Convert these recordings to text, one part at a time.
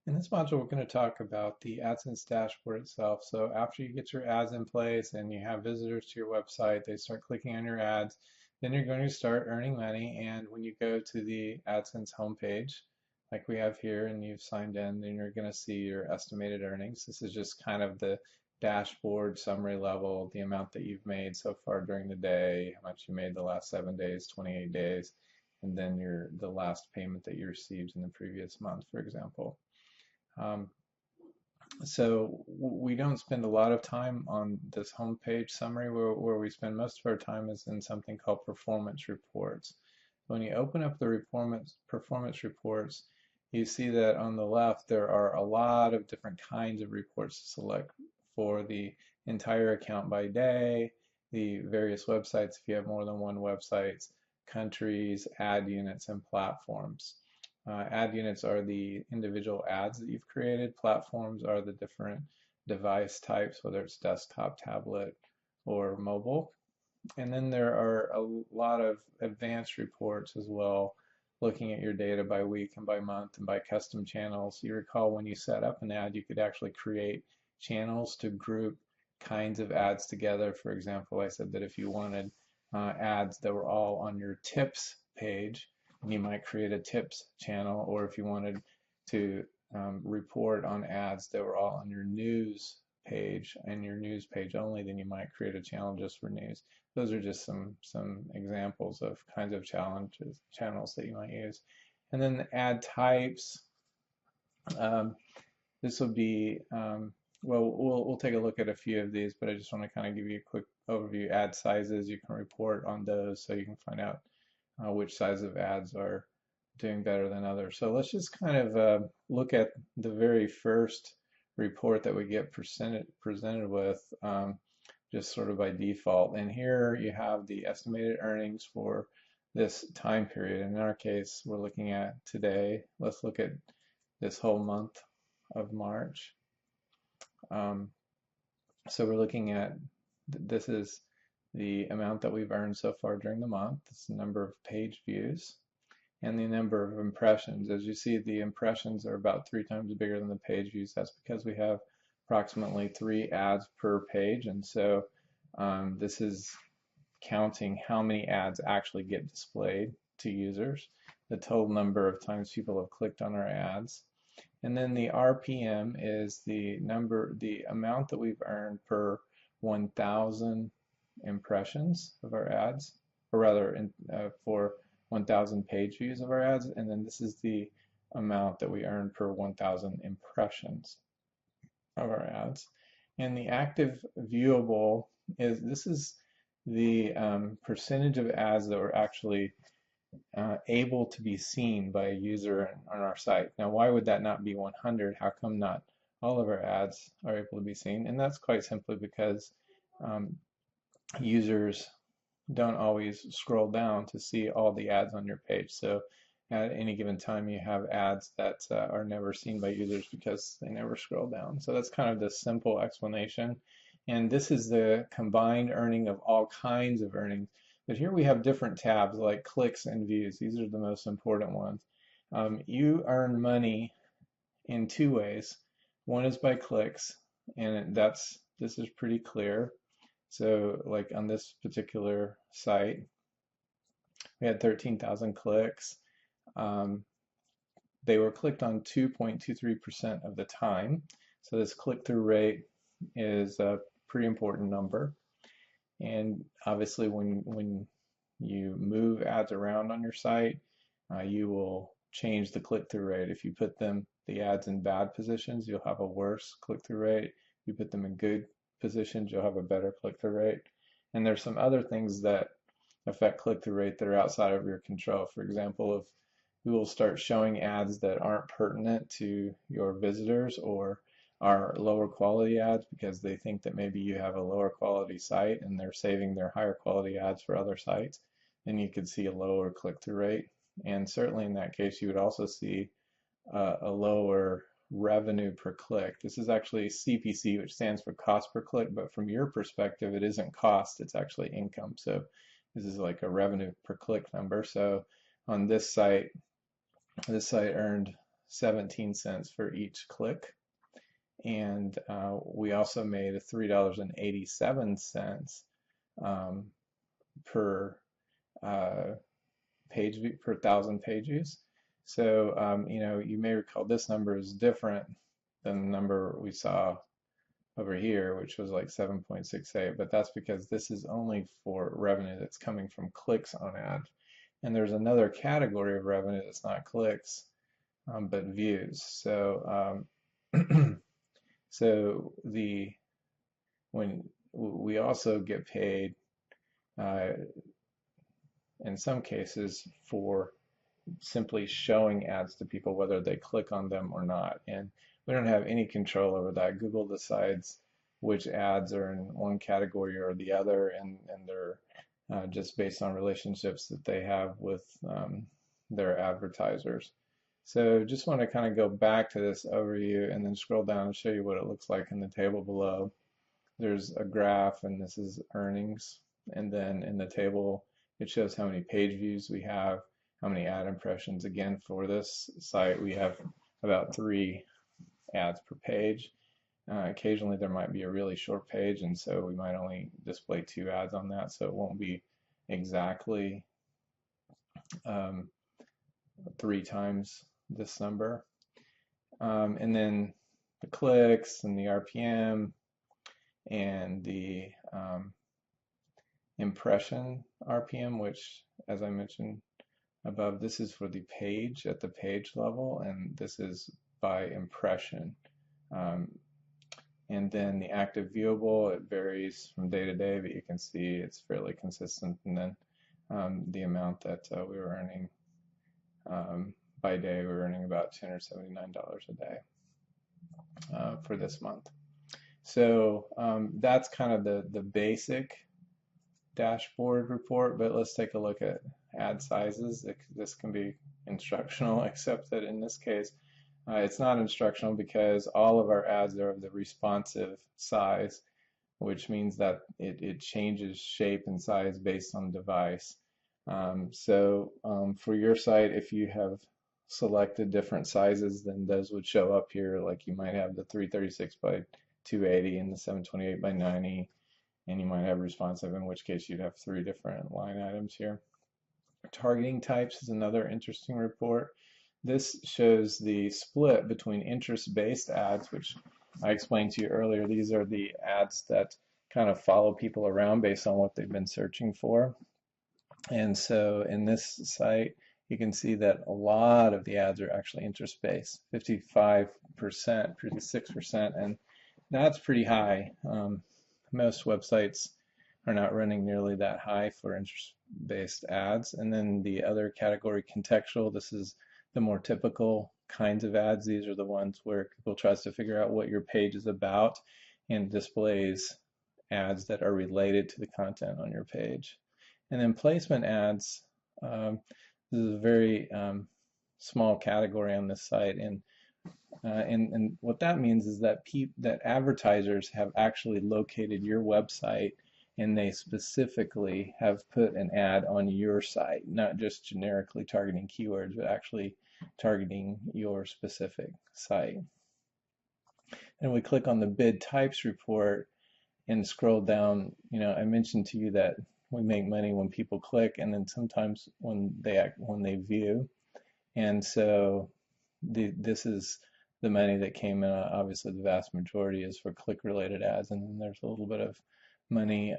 In this module, we're going to talk about the AdSense dashboard itself. So after you get your ads in place and you have visitors to your website, they start clicking on your ads, then you're going to start earning money. And when you go to the AdSense homepage, like we have here, and you've signed in, then you're going to see your estimated earnings. This is just kind of the dashboard summary level, the amount that you've made so far during the day, how much you made the last 7 days, 28 days, and then the last payment that you received in the previous month, for example. Um, so we don't spend a lot of time on this homepage summary. Where we spend most of our time is in something called performance reports. When you open up the performance reports, you see that on the left there are a lot of different kinds of reports to select for the entire account by day, the various websites if you have more than one website, countries, ad units, and platforms. Ad units are the individual ads that you've created. Platforms are the different device types, whether it's desktop, tablet, or mobile. And then there are a lot of advanced reports as well, looking at your data by week and by month and by custom channels. You recall when you set up an ad, you could actually create channels to group kinds of ads together. For example, I said that if you wanted ads that were all on your tips page, you might create a tips channel, or if you wanted to report on ads that were all on your news page and your news page only, then you might create a channel just for news. Those are just some examples of kinds of channels that you might use. And then the ad types. This will be well, we'll take a look at a few of these, but I just want to kind of give you a quick overview. Ad sizes, you can report on those so you can find out which size of ads are doing better than others. So let's just kind of look at the very first report that we get presented with just sort of by default. And here you have the estimated earnings for this time period. In our case, we're looking at today. Let's look at this whole month of March. So we're looking at, this is the amount that we've earned so far during the month. It's the number of page views and the number of impressions. As you see, the impressions are about 3 times bigger than the page views. That's because we have approximately 3 ads per page, and so this is counting how many ads actually get displayed to users, the total number of times people have clicked on our ads. And then the RPM is the amount that we've earned per 1,000 impressions of our ads, or rather for 1,000 page views of our ads. And then this is the amount that we earn per 1,000 impressions of our ads. And the active viewable this is the percentage of ads that were actually able to be seen by a user on our site. Now, why would that not be 100? How come not all of our ads are able to be seen? And that's quite simply because users don't always scroll down to see all the ads on your page. So at any given time, you have ads that are never seen by users because they never scroll down. So that's kind of the simple explanation. And this is the combined earning of all kinds of earnings. But here we have different tabs like clicks and views. These are the most important ones. You earn money in 2 ways. One is by clicks, and this is pretty clear. So like on this particular site, we had 13,000 clicks. They were clicked on 2.23% of the time. So this click-through rate is a pretty important number. And obviously when you move ads around on your site, you will change the click-through rate. If you put the ads in bad positions, you'll have a worse click-through rate. If you put them in good positions, you'll have a better click-through rate. And there's some other things that affect click-through rate that are outside of your control. For example, if we will start showing ads that aren't pertinent to your visitors or are lower quality ads because they think that maybe you have a lower quality site and they're saving their higher quality ads for other sites, then you could see a lower click-through rate. And certainly in that case, you would also see a lower revenue per click. This is actually CPC, which stands for cost per click, but from your perspective, it isn't cost, it's actually income. So this is like a revenue per click number. So on this site earned 17 cents for each click. And we also made $3.87 per page view, per 1,000 page views. So you may recall this number is different than the number we saw over here, which was like 7.68, but that's because this is only for revenue that's coming from clicks on ads. And there's another category of revenue that's not clicks, but views. So so when we also get paid in some cases for simply showing ads to people, whether they click on them or not. And we don't have any control over that. Google decides which ads are in one category or the other, and they're just based on relationships that they have with their advertisers. So just want to kind of go back to this overview and then scroll down and show you what it looks like in the table below. There's a graph, and this is earnings. And then in the table, it shows how many page views we have, how many ad impressions. Again, for this site, we have about 3 ads per page. Occasionally, there might be a really short page, and so we might only display 2 ads on that, so it won't be exactly 3 times this number. And then the clicks and the RPM and the impression RPM, which, as I mentioned above, this is for the page at the page level, and this is by impression. And then the active viewable, it varies from day to day, but you can see it's fairly consistent. And then the amount that we were earning by day, we were earning about $279 a day for this month. So that's kind of the basic dashboard report, but let's take a look at ad sizes. This can be instructional, except that in this case, it's not instructional because all of our ads are of the responsive size, which means that it changes shape and size based on device. So for your site, if you have selected different sizes, then those would show up here. Like you might have the 336 by 280 and the 728 by 90, and you might have responsive, in which case you'd have 3 different line items here. Targeting types is another interesting report. This shows the split between interest-based ads, which I explained to you earlier. These are the ads that kind of follow people around based on what they've been searching for. And so in this site, you can see that a lot of the ads are actually interest-based, 55%, 56%, and that's pretty high. Most websites are not running nearly that high for interest-based ads. And then the other category, contextual, this is the more typical kinds of ads. These are the ones where Google tries to figure out what your page is about and displays ads that are related to the content on your page. And then placement ads, this is a very small category on this site, and what that means is that that advertisers have actually located your website, and they specifically have put an ad on your site, not just generically targeting keywords, but actually targeting your specific site. And we click on the bid types report and scroll down. I mentioned to you that we make money when people click, and then sometimes when they view. And so this is the money that came in. Obviously, the vast majority is for click-related ads, and then there's a little bit of money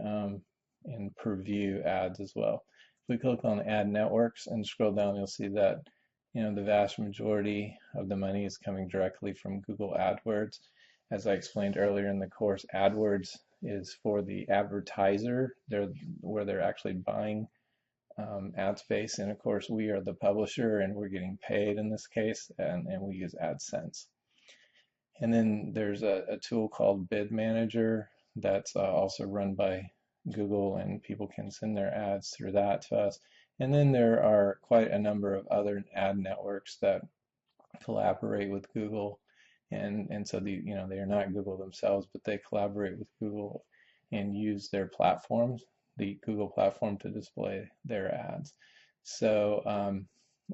in per view ads as well. If we click on ad networks and scroll down, you'll see that the vast majority of the money is coming directly from Google AdWords. As I explained earlier in the course, AdWords is for the advertiser, where they're actually buying ad space, and of course we are the publisher and we're getting paid in this case, and we use Adsense. And then there's a tool called Bid Manager that's also run by Google, and people can send their ads through that to us. And then there are quite a number of other ad networks that collaborate with Google, and so they are not Google themselves, but they collaborate with Google and use their platforms, the Google platform, to display their ads. So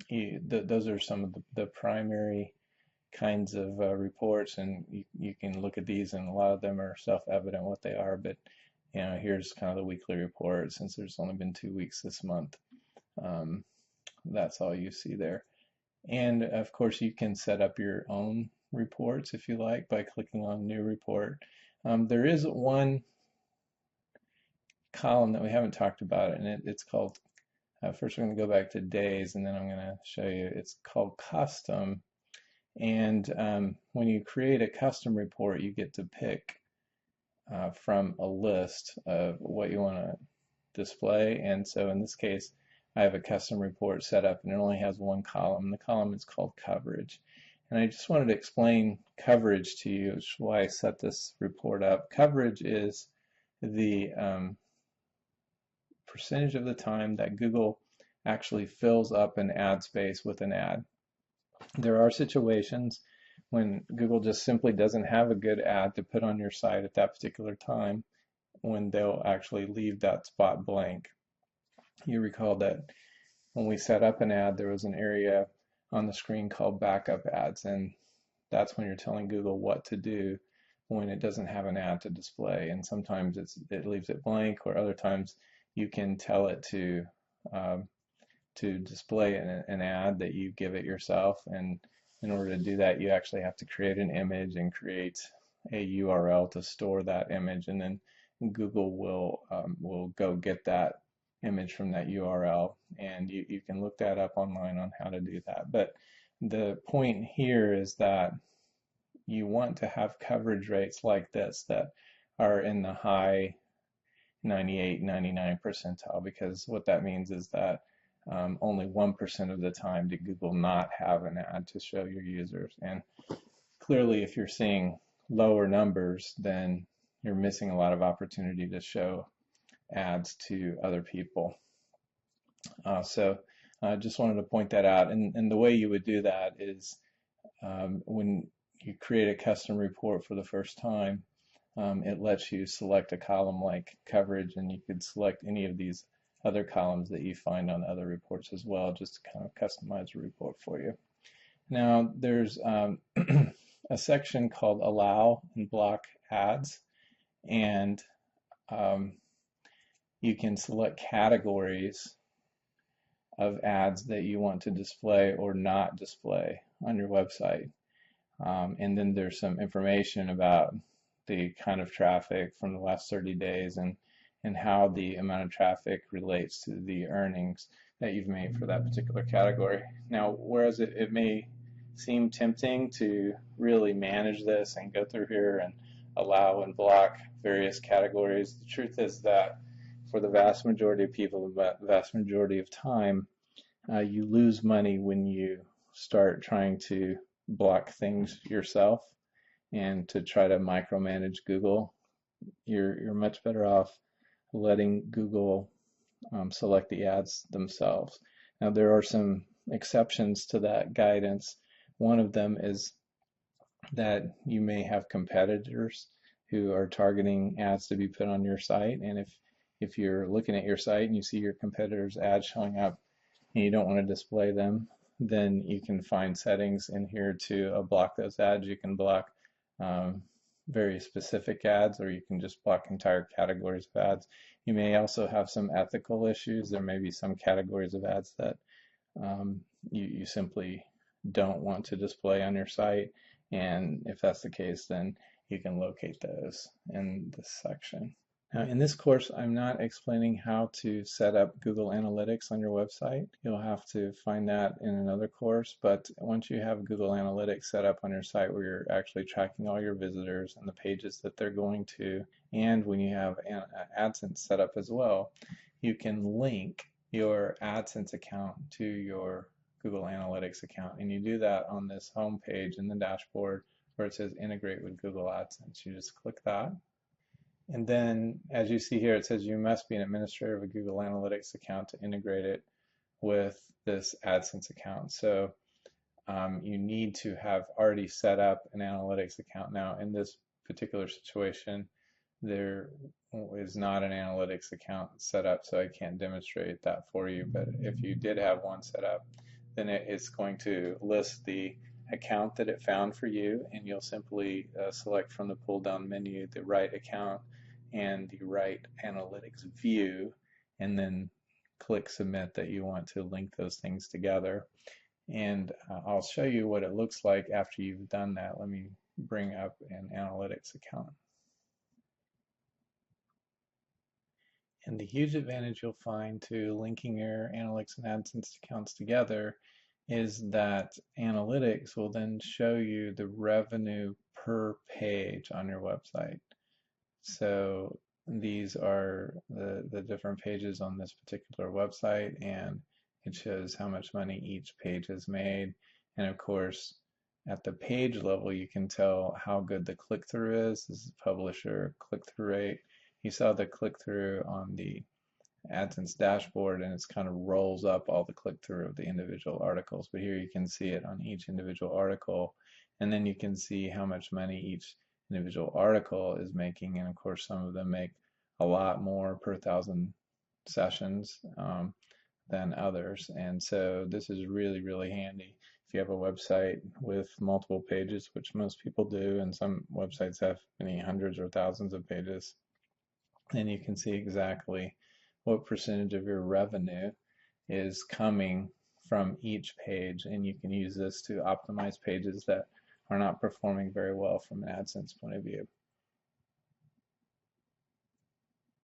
those are some of the primary kinds of reports, and you can look at these, and a lot of them are self-evident what they are, but here's kind of the weekly report. Since there's only been 2 weeks this month, that's all you see there. And of course, you can set up your own reports if you like by clicking on New Report. There is one column that we haven't talked about, and it's called, first we're going to go back to days, and then I'm going to show you, it's called Custom. And when you create a custom report, you get to pick from a list of what you want to display. And so in this case, I have a custom report set up, and it only has one column. The column is called coverage. And I just wanted to explain coverage to you, which is why I set this report up. Coverage is the percentage of the time that Google actually fills up an ad space with an ad. There are situations when Google just simply doesn't have a good ad to put on your site at that particular time, when they'll actually leave that spot blank. You recall that when we set up an ad, there was an area on the screen called backup ads, and that's when you're telling Google what to do when it doesn't have an ad to display. And sometimes it leaves it blank, or other times you can tell it to display an ad that you give it yourself. And in order to do that, you actually have to create an image and create a URL to store that image, and then Google will go get that image from that URL, and you can look that up online on how to do that. But the point here is that you want to have coverage rates like this that are in the high 98, 99 percentile, because what that means is that only 1% of the time did Google not have an ad to show your users. And clearly, if you're seeing lower numbers, then you're missing a lot of opportunity to show ads to other people. So I just wanted to point that out. And the way you would do that is when you create a custom report for the first time, it lets you select a column like coverage, and you could select any of these other columns that you find on other reports as well, just to kind of customize a report for you. Now there's a section called Allow and Block Ads, and you can select categories of ads that you want to display or not display on your website. And then there's some information about the kind of traffic from the last 30 days and how the amount of traffic relates to the earnings that you've made for that particular category. Now, whereas it may seem tempting to really manage this and go through here and allow and block various categories, the truth is that for the vast majority of people, the vast majority of time, you lose money when you start trying to block things yourself and to try to micromanage Google. You're much better off letting Google select the ads themselves. Now, there are some exceptions to that guidance. One of them is that you may have competitors who are targeting ads to be put on your site, and if you're looking at your site and you see your competitors' ads showing up and you don't want to display them, then you can find settings in here to block those ads. You can block very specific ads, or you can just block entire categories of ads. You may also have some ethical issues. There may be some categories of ads that you simply don't want to display on your site, and if that's the case, then you can locate those in this section. Now, in this course, I'm not explaining how to set up Google Analytics on your website. You'll have to find that in another course, but once you have Google Analytics set up on your site where you're actually tracking all your visitors and the pages that they're going to, and when you have Adsense set up as well, you can link your Adsense account to your Google Analytics account, and you do that on this home page in the dashboard where it says Integrate with Google Adsense. You just click that. And then, as you see here, it says you must be an administrator of a Google Analytics account to integrate it with this AdSense account. So you need to have already set up an analytics account. Now, in this particular situation, there is not an analytics account set up, so I can't demonstrate that for you. But if you did have one set up, then it's going to list the account that it found for you, and you'll simply select from the pull down menu the right account and the right analytics view, and then click submit that you want to link those things together. And I'll show you what it looks like after you've done that. Let me bring up an analytics account. And the huge advantage you'll find to linking your Analytics and AdSense accounts together is that Analytics will then show you the revenue per page on your website. So these are the different pages on this particular website, and it shows how much money each page has made. And of course, at the page level, you can tell how good the click-through is. This is publisher click-through rate. You saw the click-through on the AdSense dashboard, and it's kind of rolls up all the click-through of the individual articles. But here you can see it on each individual article, and then you can see how much money each individual article is making. And of course, some of them make a lot more per thousand sessions than others. And so this is really, really handy. If you have a website with multiple pages, which most people do, and some websites have many hundreds or thousands of pages, then you can see exactly what percentage of your revenue is coming from each page, and you can use this to optimize pages that are not performing very well from an AdSense point of view.